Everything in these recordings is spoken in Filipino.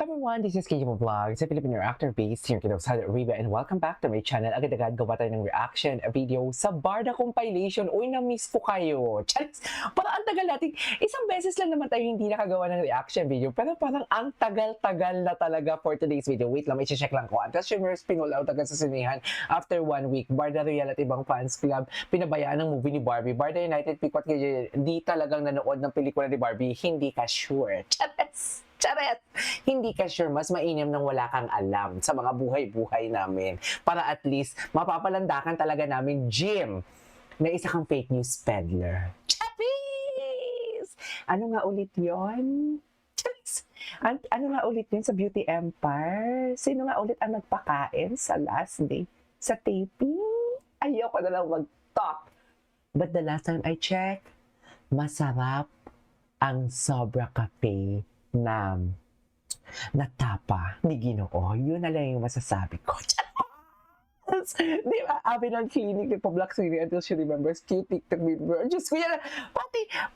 Everyone, this is KJ Vlog, sa Filipino actor based here in Saudi Arabia, and welcome back to my channel. Agad-agad gawa tayo ng reaction video sa Barda compilation. Uy, na-miss ko kayo. Charis! Parang ang tagal natin. Isang beses lang naman tayo hindi nakagawa ng reaction video, pero parang ang tagal-tagal na talaga for today's video. Wait lang, may check lang ko. Antas Shimmers pinulaw agad sa sinihan after 1 week. Barda Royal at ibang fans club, pinabayaan ng movie ni Barbie. Barda United, Pikwat, di talagang nanood ng pelikula ni Barbie, hindi ka sure. Charis! Charet! Hindi ka sure, mas mainam nang wala kang alam sa mga buhay-buhay namin. Para at least, mapapalandakan talaga namin, Jim, na isa kang fake news peddler. Charis! Ano nga ulit yon? Charis! Ano nga ulit yun sa Beauty Empire? Sino nga ulit ang nagpakain sa last day? Sa taping? Ayoko na lang mag-talk. But the last time I checked, masarap ang Sobra Cafe na natapa ni Ginoo. Yun na lang yung masasabi ko. Di ba? Abi ng clinic, nagpa-black screen until she remembers cute TikTok video. Diyos ko yan.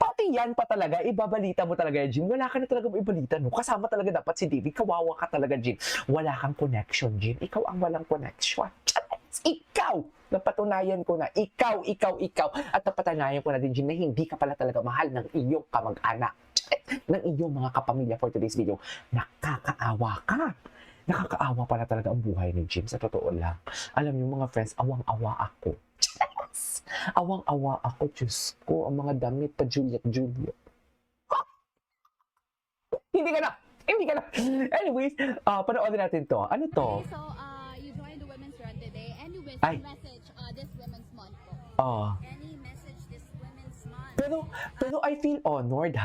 Pati yan pa talaga. Ibabalita mo talaga, Jim. Wala ka na talaga ibalita, no? Kasama talaga dapat si David. Kawawa ka talaga, Jim. Wala kang connection, Jim. Ikaw ang walang connection. Ikaw! Napatunayan ko na. Ikaw. At napatunayan ko na din, Jim, na hindi ka pala talaga mahal ng iyong kamag-anak. Ng iyong mga kapamilya for today's video. Nakakaawa ka. Nakakaawa pala talaga ang buhay ni Jim. Sa totoo lang. Alam niyo mga friends, awang-awa ako. Yes! Awang-awa ako, Diyos ko. Ang mga damit pa, Juliet. Hindi ka na! Anyways, panoorin natin to. Ano to? Okay, so you joined the women's run today and you Ay. message this women's month po. Any message this women's month? Pero I feel honored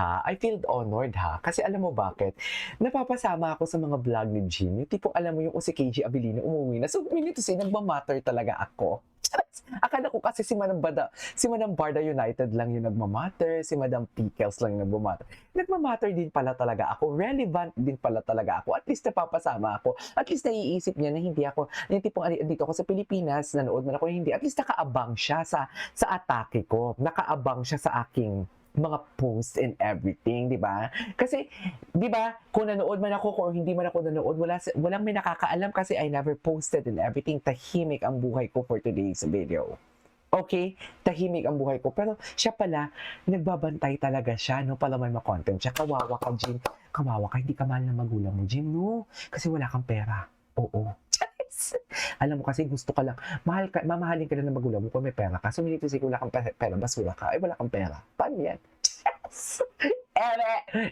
ha. Kasi alam mo bakit? Napapasama ako sa mga vlog ni Jim. Yung tipo, alam mo yung si KJ Abilino umuwi na. So, minito siya, nagmamatter talaga ako. Akala ko kasi si Madam Barda United lang yung nagmamatter, si Madam Pickles lang yung nagmamatter. Nagmamatter din pala talaga ako, relevant din pala talaga ako. At least napapasama ako. At least naiisip niya na hindi ako, yung tipong dito ako sa Pilipinas, nanood man ako, hindi. At least nakaabang siya sa atake ko. Nakaabang siya sa aking mga posts and everything, di ba? Kasi, di ba, kung nanood man ako or hindi man ako nanood, walang may nakakaalam kasi I never posted and everything. Tahimik ang buhay ko for today's video. Okay? Tahimik ang buhay ko. Pero siya pala, nagbabantay talaga siya, no? Pala may ma-content siya. Kawawa ka, Jim. Kawawa ka, hindi ka mahal ng magulang mo, Jim, no? Kasi wala kang pera. Oo. Alam mo kasi gusto ka lang, mamahalin ka lang ng magulang mo kung may pera ka. So, minito wala kang pera, basura ka. Ay, wala kang pera. Paano yan? Yes!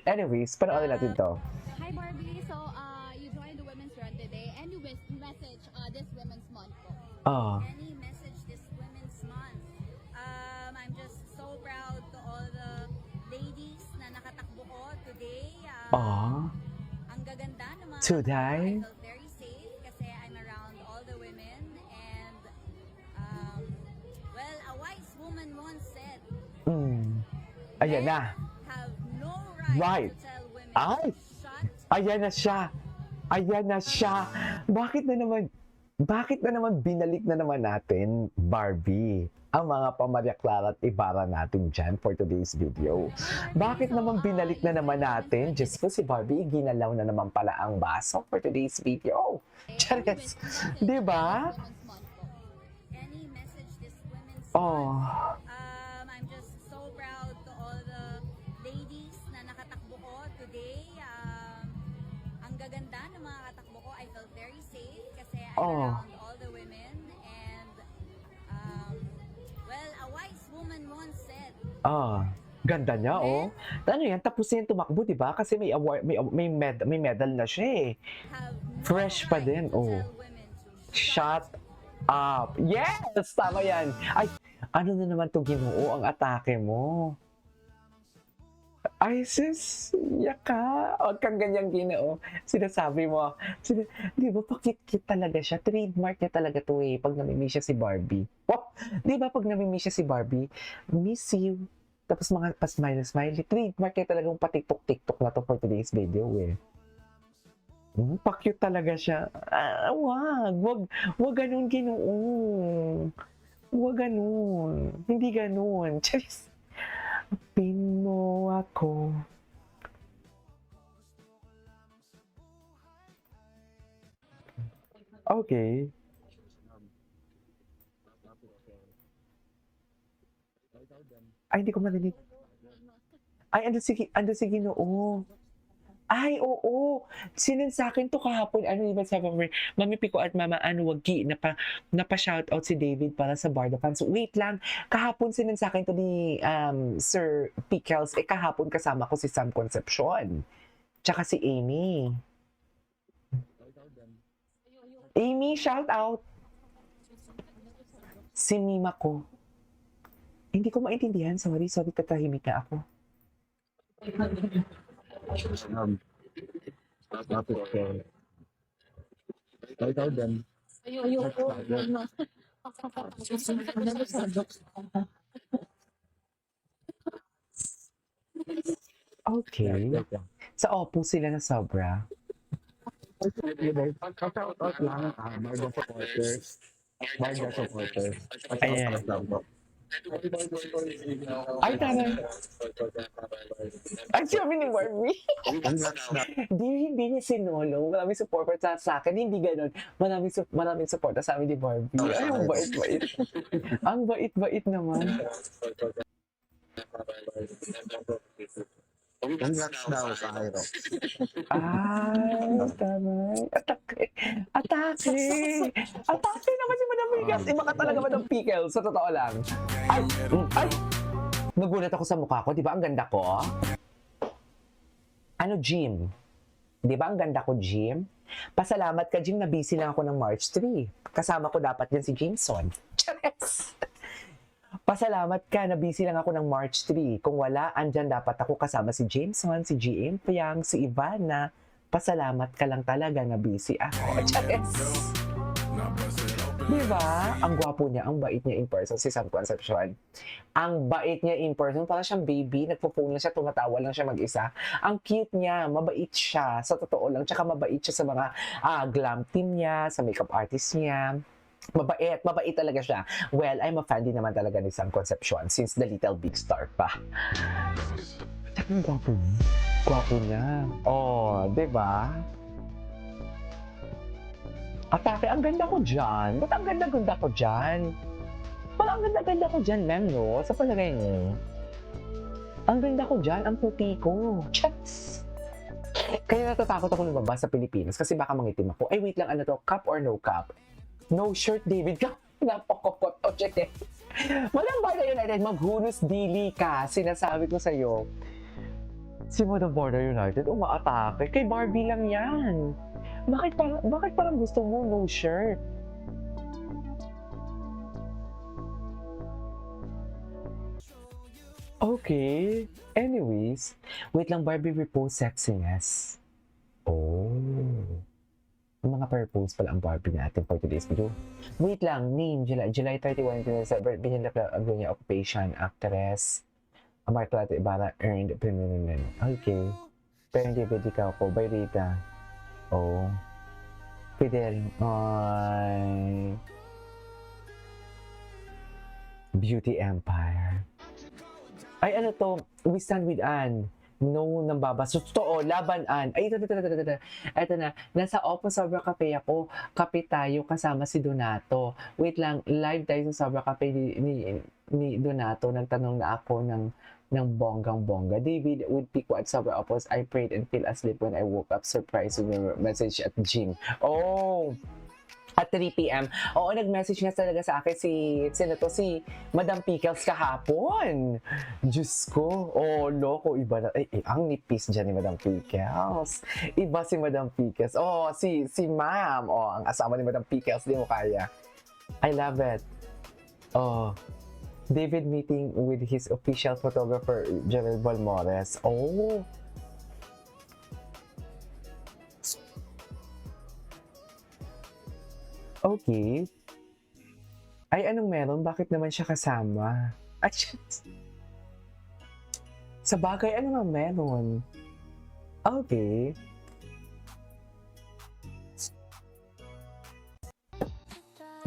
Anyways, panoorin natin to. Hi Barbie, so you joined the women's run today and you message this women's month po. Any message this women's month? I'm just so proud to all the ladies na nakatakbo ko today. Ang gaganda ng mga Today? I felt very safe kasi I'm around all the women and well, a wise woman once said, Ayan na. have no right, to tell women Ay! to shut. Ayan na siya. Bakit na naman binalik na naman natin, Barbie, ang mga Maria Clara at Ibarra natin dyan for today's video? Bakit naman binalik na naman natin? Diyos ko, si Barbie, ginalaw na naman pala ang baso for today's video. Charis! Di ba? Any message this women's Oh. month? I'm just so proud to all the ladies na nakatakbo ko today. Ang gaganda ng mga katakbo ko. I felt very safe kasi I'm around all the women and well, a wise woman once said, Ganda niya, oh. Ano yan, tapos yan tumakbo, di ba? Kasi may award, may medal na siya, eh. have no Fresh pa right din, to oh. tell women to Shut up. Yes! Tama yan. Ay, ano na naman to, Ginoo, ang atake mo? Ay, sis, yaka. Huwag kang ganyang, Ginoo. Sinasabi mo, di ba, pakit-kit talaga siya. Trademark niya talaga to, eh, pag namimiss siya si Barbie. Oh, di ba, pag namimiss siya si Barbie, miss you. Tapos mga pa-smiley. Trademark niya talagang patiktok-tiktok na to for today's video, eh. Pa-cute talaga siya. Wag ganun, Ginoo. Wag ganun. Hindi ganun. Charis. Pin mo ako. Okay. Ay, hindi ko marinig. Ay, ando si Ginoo. Ay, oo. Sinan sa akin to kahapon. Ano diba sabi ko, Mami Pico at Mama Ano, wagi, napa-shoutout si David para sa Barda fans. So, wait lang. Kahapon sinan sa akin to ni Sir Pickles. Kahapon kasama ko si Sam Concepcion. Tsaka si Amy. Amy, shout out. Si Mima ko. Hindi ko maintindihan. Sorry, tatahimik na ako. Okay. Sa Oppo sila na sobra. Ayan. Ay, tama. Ay, sabi ni Barbie. Hindi niya sinulong. Maraming support sa akin. Hindi ganon. Maraming support sa amin ni Barbie. Ay, ang bait-bait. Ang bait-bait naman. Congrats daw sa Cairo. Ay, tama. Atake. Atake naman si Madam Pickles. Iba ka talaga Madam Pickles. Sa totoo lang. Ay. Nagulat ako sa mukha ko. Di ba ang ganda ko? Ano, Jim? Di ba ang ganda ko, Jim? Pasalamat ka, Jim, na busy lang ako ng March 3. Kasama ko dapat yan si Jameson. Chares! Pasalamat ka na busy lang ako ng March 3. Kung wala, andyan dapat ako kasama si Jameson, si GM Piang, si Ivana. Pasalamat ka lang talaga na busy ako. Chares! Diba? Ang gwapo niya, ang bait niya in person, si Sam Concepcion. Ang bait niya in person, para siyang baby, nagpo-phone lang siya, tumatawa lang siya mag-isa. Ang cute niya, mabait siya, sa totoo lang, tsaka mabait siya sa mga glam team niya, sa makeup artist niya. Mabait talaga siya. Well, I'm a fan din naman talaga ni Sam Concepcion since the Little Big Star pa. Tsaka ang gwapo niya. Gwapo niya. Oh, diba? Atake, ang ganda ko dyan. Ba't ang ganda-ganda ko dyan? Parang ang ganda-ganda ko dyan, ma'am, no? Sa palagay mo. Ang ganda ko dyan, ang puti ko. Chats! Kaya natatakot ako lumabas sa Pilipinas kasi baka mangitim ako. Ay, wait lang, ano to? Cup or no cup? No shirt, David. Napakokot. O, check it. Walang Barda United, maghunos dili ka. Sinasabi ko sa'yo. Si Madam Barda United, umaatake. Kay Barbie lang yan. Bakit parang gusto mo no shirt? Okay. Anyways, wait lang, Barbie repost sexiness. Oh. Mga purpose pala ang Barbie natin for today's video. Wait lang, name, July 31, 2007, Binilap niya occupation, actress, Mark Ibarra, earned, okay. Pero hindi pwede ka ako, by Rita. Oh. Fidel. Ay. Beauty Empire. Ay, ano to? We stand with Anne. No, nambabas. So, totoo, laban Anne. Ay, ito. Ito na. Nasa Opo Sobra Cafe ako. Kape tayo kasama si Donato. Wait lang, live tayo sa Sobra Cafe ni Donato. Nagtanong na ako ng bonggang-bongga. David, with Pico at Sobra Opos, I prayed and fell asleep when I woke up. Surprised with your message at gym. Oh! At 3 p.m. Oo, nag-message nga talaga sa akin si Madam Pickles kahapon. Diyos ko. Oh, loko. Iba na. Ang nipis dyan ni Madam Pickles. Iba si Madam Pickles. Oh, si Ma'am. Oh, ang asawa ni Madam Pickles. Di mo kaya. I love it. Oh. David meeting with his official photographer, Gerald Balmores. Oh! Okay. Ay, anong meron? Bakit naman siya kasama? Ay, sa bagay, ano nga meron? Okay.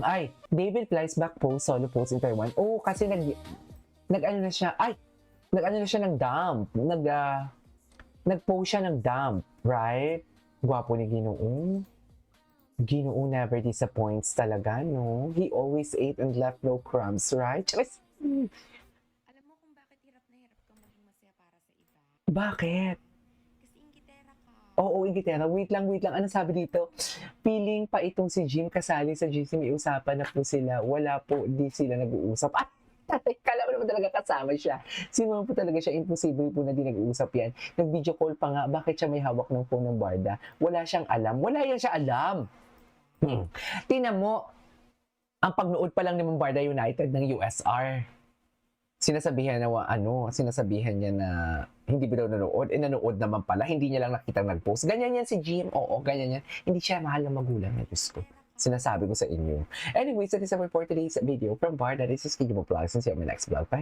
Ay, David flies back post, solo post in Taiwan. Oh, kasi nag-ano na siya, nag-ano na siya ng dump. Nag-post siya ng dump, right? Gwapo ni Ginoo. Ginoo never disappoints talaga, no? He always ate and left no crumbs, right? Charis! Alam mo kung bakit hirap na hirap kang maging masaya para sa iba? Bakit? Kasi inggitera ka. Oo, Igitera. Wait lang. Ano sabi dito? Feeling pa itong si Jim kasali sa GC. May usapan na po sila. Wala po, di sila nag-uusap. Ah! Kala mo naman talaga kasama siya. Sino po talaga siya? Imposible po na di nag-uusap yan. Nag-video call pa nga. Bakit siya may hawak ng phone ng Barda? Wala siyang alam. Wala yan siya alam. Tingnan mo, ang pagnood pa lang ni Barda United ng USR. Sinasabihan niya na hindi ba daw nanood? Nanood naman pala, hindi niya lang nakitang nag-post. Ganyan yan si Jim, oo, ganyan yan. Hindi siya mahal ng magulang na, Diyos ko. Sinasabi ko sa inyo. Anyways, that is our for today's video from Barda. This is Kid Mo Vlogs and see you on my next vlog. Bye!